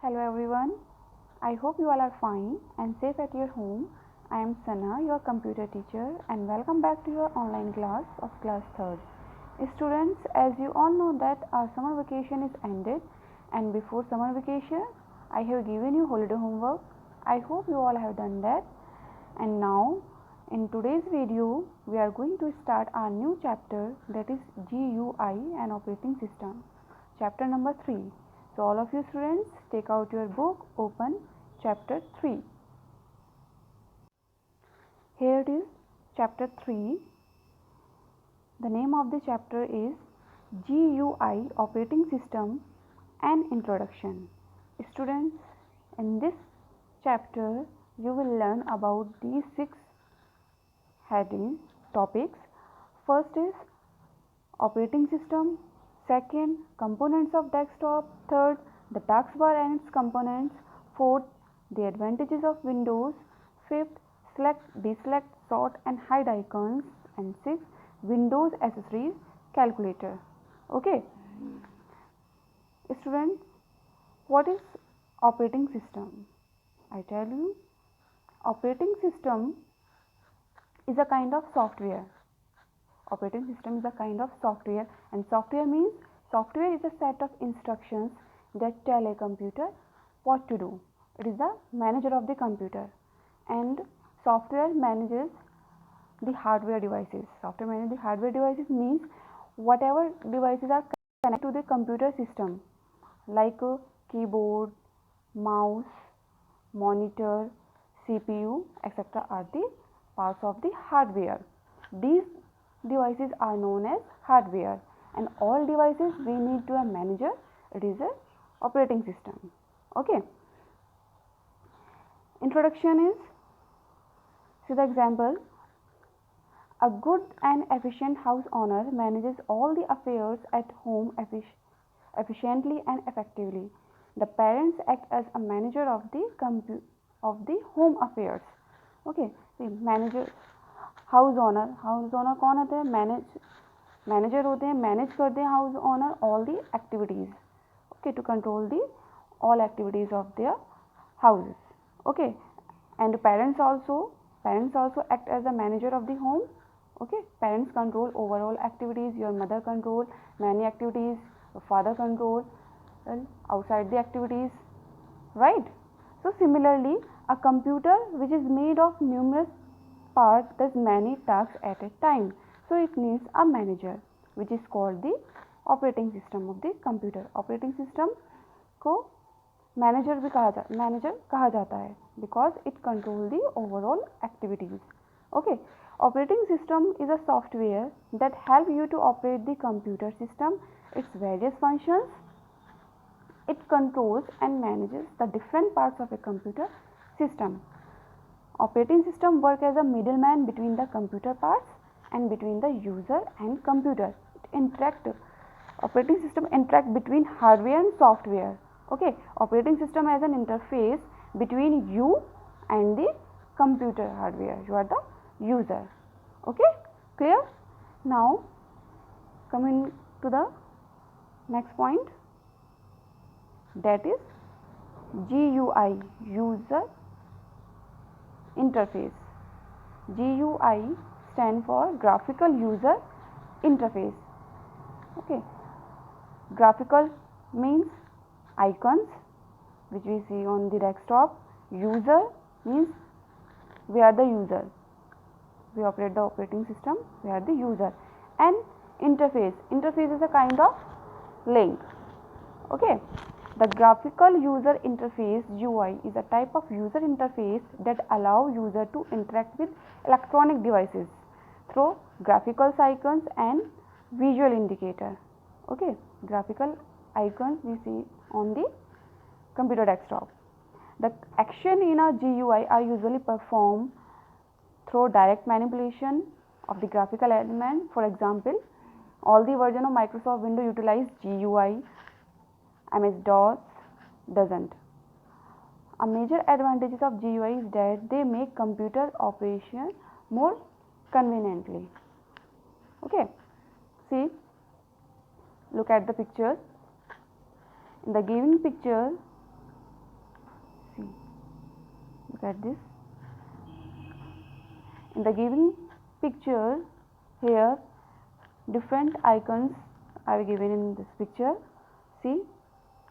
Hello everyone. I hope you all are fine and safe at your home. I am Sana, your computer teacher, and welcome back to your online class of class 3rd. Students, as you all know that our summer vacation is ended, and before summer vacation I have given you holiday homework. I hope you all have done that. And now in today's video we are going to start our new chapter, that is GUI and operating system, chapter number 3. So all of you students, take out your book, open chapter 3. Here it is, chapter 3. The name of the chapter is GUI operating system and introduction. Students, in this chapter you will learn about these 6 heading topics. First is operating system, second, components of desktop, third, the taskbar and its components, fourth, the advantages of Windows, fifth, select, deselect, sort and hide icons, and sixth, Windows accessories, calculator. Okay. Students, what is operating system? I tell you, operating system is a kind of software. Operating system is a kind of software, and software means software is a set of instructions that tell a computer what to do. It is the manager of the computer, and software manages the hardware devices. Software manages the hardware devices means whatever devices are connected to the computer system, like a keyboard, mouse, monitor, CPU, etc. are the parts of the hardware. These devices are known as hardware, and all devices we need to a manager. It is a operating system. Okay. Introduction is, see the example. A good and efficient house owner manages all the affairs at home efficiently and effectively. The parents act as a manager of the home affairs. Okay. The manager, house owner कौन होते हैं? Manager होते हैं, manage करते हैं house owner all the activities, okay, to control the all activities of their houses. Okay. And parents also act as the manager of the home. Okay. Parents control overall activities. Your mother control many activities, your father control outside the activities, right? So similarly, a computer which is made of numerous parts does many tasks at a time, so it needs a manager, which is called the operating system of the computer. Operating system को manager भी कहा जाता है because it control the overall activities. Okay. Operating system is a software that help you to operate the computer system, its various functions. It controls and manages the different parts of a computer system. Operating system work as a middleman between the computer parts and between the user and computer. Operating system interact between hardware and software. Okay. Operating system has an interface between you and the computer hardware. You are the user. Okay. Clear? Now coming to the next point, that is GUI, user interface. GUI stand for graphical user interface. Okay. Graphical means icons which we see on the desktop. User means we are the user. We operate the operating system. We are the user. And interface. Interface is a kind of link. Okay. The graphical user interface GUI is a type of user interface that allow user to interact with electronic devices through graphical icons and visual indicator. Okay. Graphical icons we see on the computer desktop. The action in a GUI are usually performed through direct manipulation of the graphical element. For example, all the version of Microsoft Windows utilize GUI. MS-DOS doesn't. A major advantages of GUI is that they make computer operation more conveniently. Okay. See, look at the picture. In the given picture, at this. In the given picture, here different icons are given in this picture. See,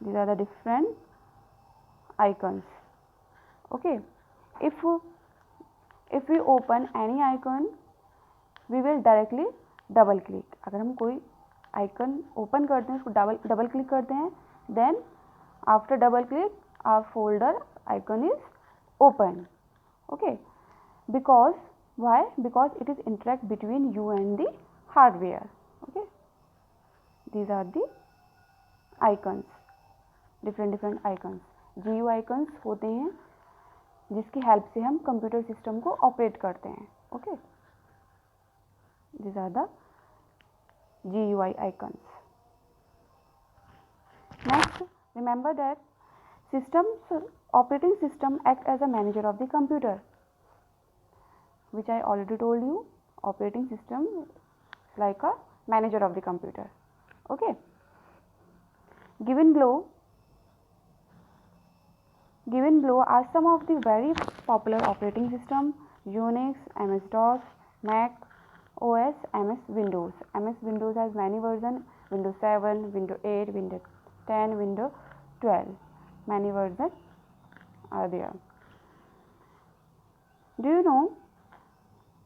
these are the different icons. Okay, if we open any icon, we will directly double click. अगर हम कोई icon open करते हैं, उसको double click करते हैं, then after double click our folder icon is open. Okay, because why? Because it is interact between you and the hardware. Okay, these are the icons, different icons. GUI icons होते हैं जिसकी help से हम computer system को operate करते हैं. Okay, these are the GUI icons. Next, remember that operating system act as a manager of the computer, which I already told you. Operating system is like a manager of the computer. Okay, given below are some of the very popular operating system: Unix, MS-DOS, Mac OS, MS Windows. MS Windows has many versions: Windows 7, Windows 8, Windows 10, Windows 12. Many versions are there. Do you know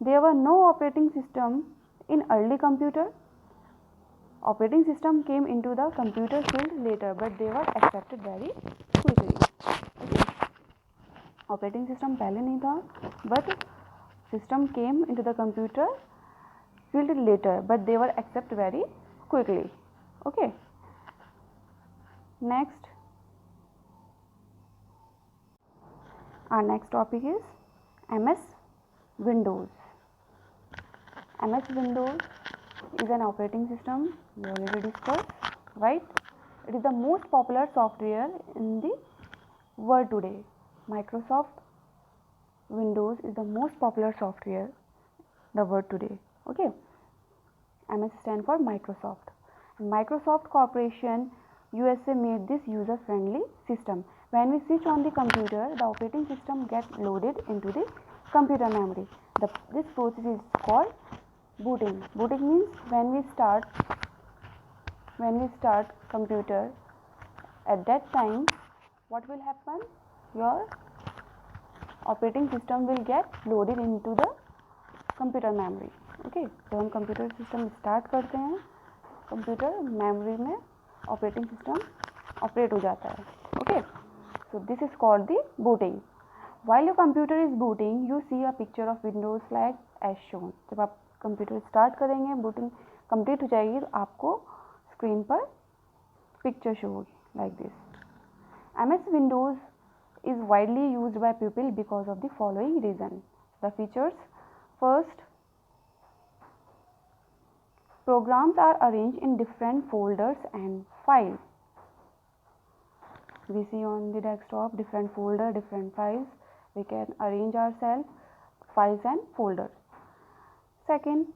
there were no operating system in early computer? Operating system came into the computer field later, but they were accepted very quickly. Okay. Operating system पहले नहीं था, but system came into the computer field later, but they were accepted very quickly. Okay. Next, our next topic is MS Windows. MS Windows is an operating system we already discussed, right? It is the most popular software in the world today. Microsoft Windows is the most popular software in the world today. Okay, MS stand for Microsoft. Microsoft Corporation USA made this user-friendly system. When we switch on the computer, the operating system gets loaded into the computer memory. This process is called booting. Booting means when we start computer, at that time what will happen? Your operating system will get loaded into the computer memory. Okay, जब हम computer system start करते हैं, computer memory में operating system operate हो जाता है. Okay, so this is called the booting. While your computer is booting, you see a picture of Windows like as shown. जब आप कंप्यूटर स्टार्ट करेंगे, booting complete हो जाएगी, तो आपको स्क्रीन पर पिक्चर शो होगी like this. MS Windows is widely used by people because of the following reason. The features: first, programs are arranged in different folders and files. We see on the desktop different folder, different files. We can arrange ourselves files and folders. Second,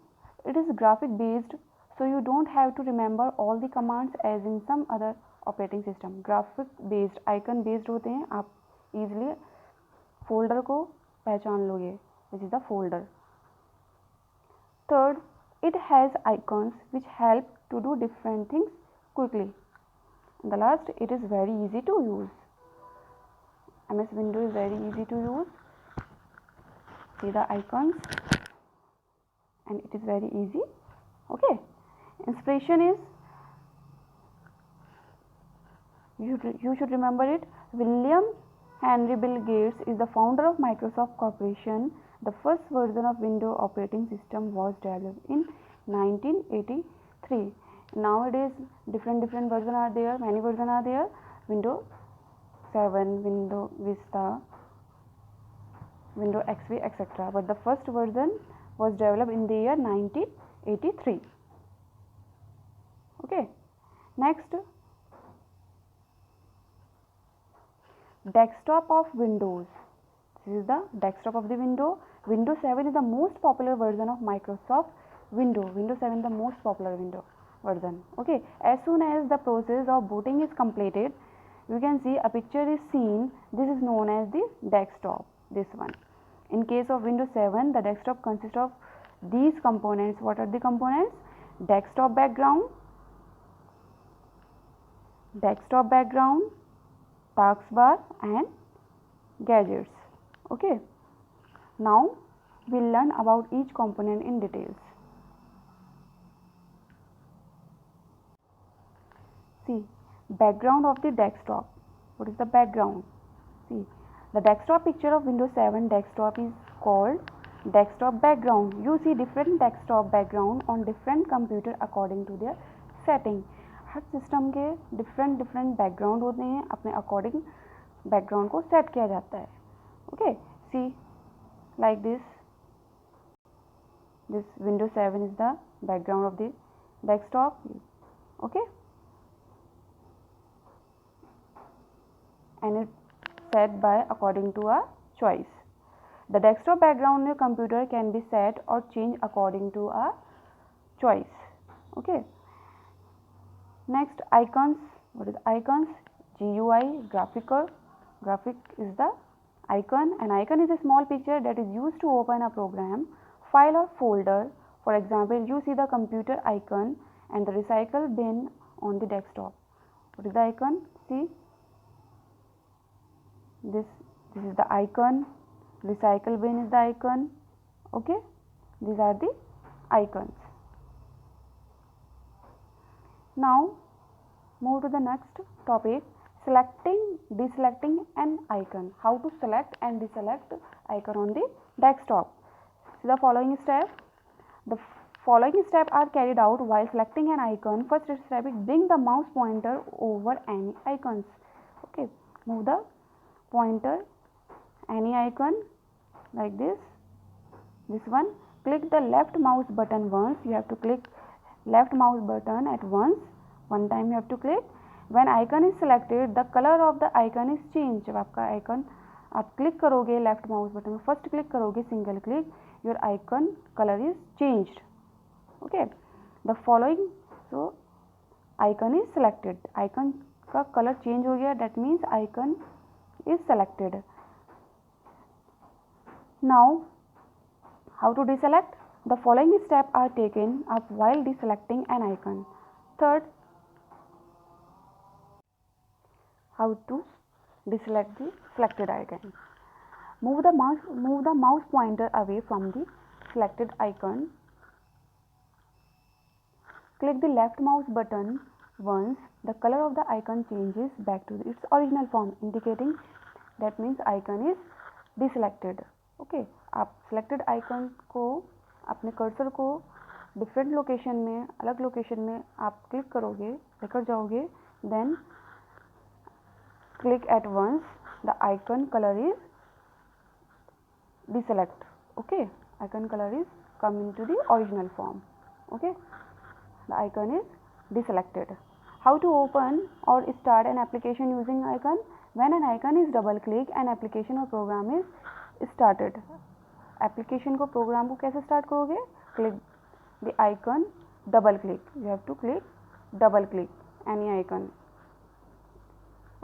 it is graphic based, so you don't have to remember all the commands as in some other operating system. Graphic based, icon based होते हैं, आप easily folder को पहचान लोगे. This is the folder. Third, it has icons which help to do different things quickly. And the last, it is very easy to use. MS Windows is very easy to use. See the icons, and it is very easy. Okay. Inspiration is, you should remember it. William Henry Bill Gates is the founder of Microsoft Corporation. The first version of Windows operating system was developed in 1983. Nowadays, different versions are there. Many versions are there. Windows 7, Windows Vista, Windows XP, etc. But the first version was developed in the year 1983. Okay. Next, desktop of Windows. This is the desktop of the Windows. Windows 7 is the most popular version of Microsoft Windows. Windows 7 is the most popular Windows version. Okay. As soon as the process of booting is completed, you can see a picture is seen. This is known as the desktop. this one. In case of Windows 7, the desktop consists of these components. What are the components? Desktop background, taskbar and gadgets. Okay. Now we'll learn about each component in details. See, background of the desktop. What is the background? See, the desktop picture of Windows 7 desktop is called desktop background. You see different desktop background on different computer according to their setting. Her system के different background होते हैं, अपने according background को set किया जाता है. Okay, see like this Windows 7 is the background of the desktop. Okay, and it's set by according to a choice. The desktop background in your computer can be set or changed according to a choice. Okay. Next, icons. What is icons? GUI, graphical. Graphic is the icon. An icon is a small picture that is used to open a program, file or folder. For example, you see the computer icon and the recycle bin on the desktop. What is the icon? See, this is the icon. Recycle bin is the icon. Okay, these are the icons. Now move to the next topic, selecting, deselecting an icon. How to select and deselect icon on the desktop. See the following step. The following steps are carried out while selecting an icon. First step is bring the mouse pointer over any icons. Okay, move the pointer any icon like this one. Click the left mouse button once. You have to click left mouse button at once. One time you have to click. When icon is selected, the color of the icon is changed. जब आपका icon आप click करोगे left mouse button में, first click करोगे single click, your icon colour is changed. Okay, the following, so icon is selected, icon का colour change हो गया, that means icon is selected. Now how to deselect. The following steps are taken up while deselecting an icon. Third, how to deselect the selected icon. Move the mouse pointer away from the selected icon. Click the left mouse button once. The color of the icon changes back to its original form, indicating that means icon is deselected. Okay, आप selected icon को अपने cursor को different location में, अलग location में आप click करोगे, लेकर जाओगे, then click at once, the icon colour is deselect. Okay, icon colour is come into the original form. Okay, the icon is deselected. How to open और start an application using icon. When an icon is double click, an application और program is started. Application को, program को कैसे start करोगे? Click the icon, double click, you have to click double click any icon.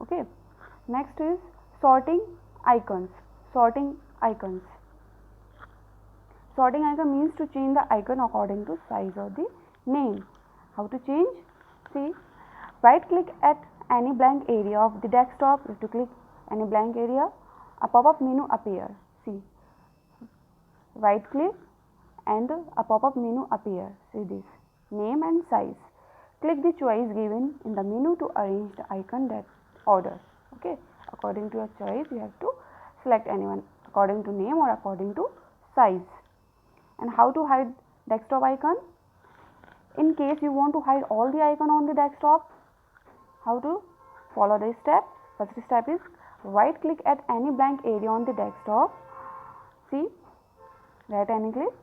Okay, next is sorting icons. Sorting icons. Sorting icon means to change the icon according to size or the name. How to change? See, right click at any blank area of the desktop. You have to click any blank area. A pop-up menu appear. See, right click and a pop-up menu appear. See this, name and size. Click the choice given in the menu to arrange the icon that order. Okay, according to your choice you have to select anyone according to name or according to size. And how to hide desktop icon? In case you want to hide all the icon on the desktop, how to follow this step? First step is right click at any blank area on the desktop. See, right any click,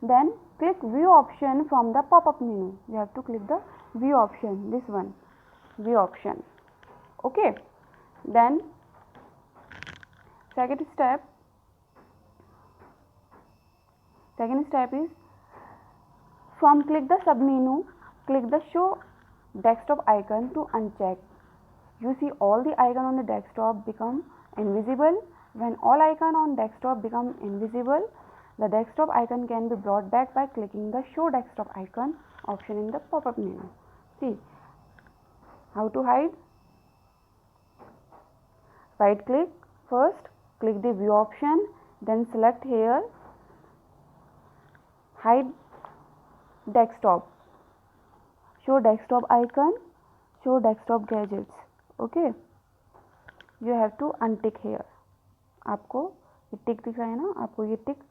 then click view option from the pop-up menu. You have to click the view option, this one, view option. Okay, then second step is from click the sub menu, click the show desktop icon to uncheck. You see all the icon on the desktop become invisible. When all icon on desktop become invisible, the desktop icon can be brought back by clicking the show desktop icon option in the pop-up menu. See how to hide. Right click first, click the view option, then select here hide desktop, show desktop icon, show desktop gadgets. Okay, you have to untick here. आपको ये टिक दिख रहा है ना, आपको ये टिक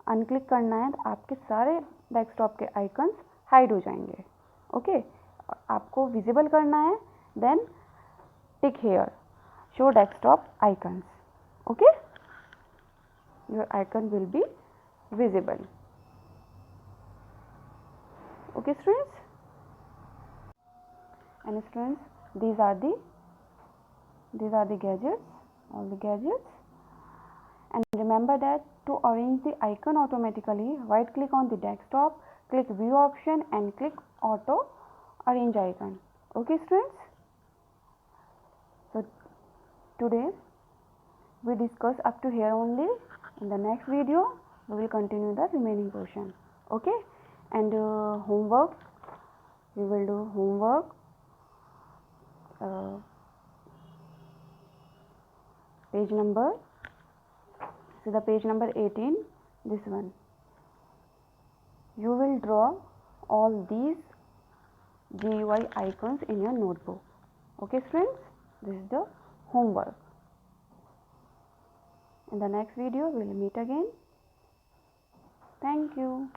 onclick करना है तो आपके सारे डेस्कटॉप के आइकन्स हाइड हो जाएंगे. ओके, आपको विजिबल करना है, then tick here show desktop icons. Okay, your icon will be visible. Okay students, and students, these are the gadgets, all the gadgets. And remember that to arrange the icon automatically, right click on the desktop, click view option and click auto arrange icon. Okay students, so today we discuss up to here only. In the next video we will continue the remaining portion. Okay, and homework, we will do homework, page number, so the page number 18, this one. You will draw all these GUI icons in your notebook. Okay friends, this is the homework. In the next video we will meet again. Thank you.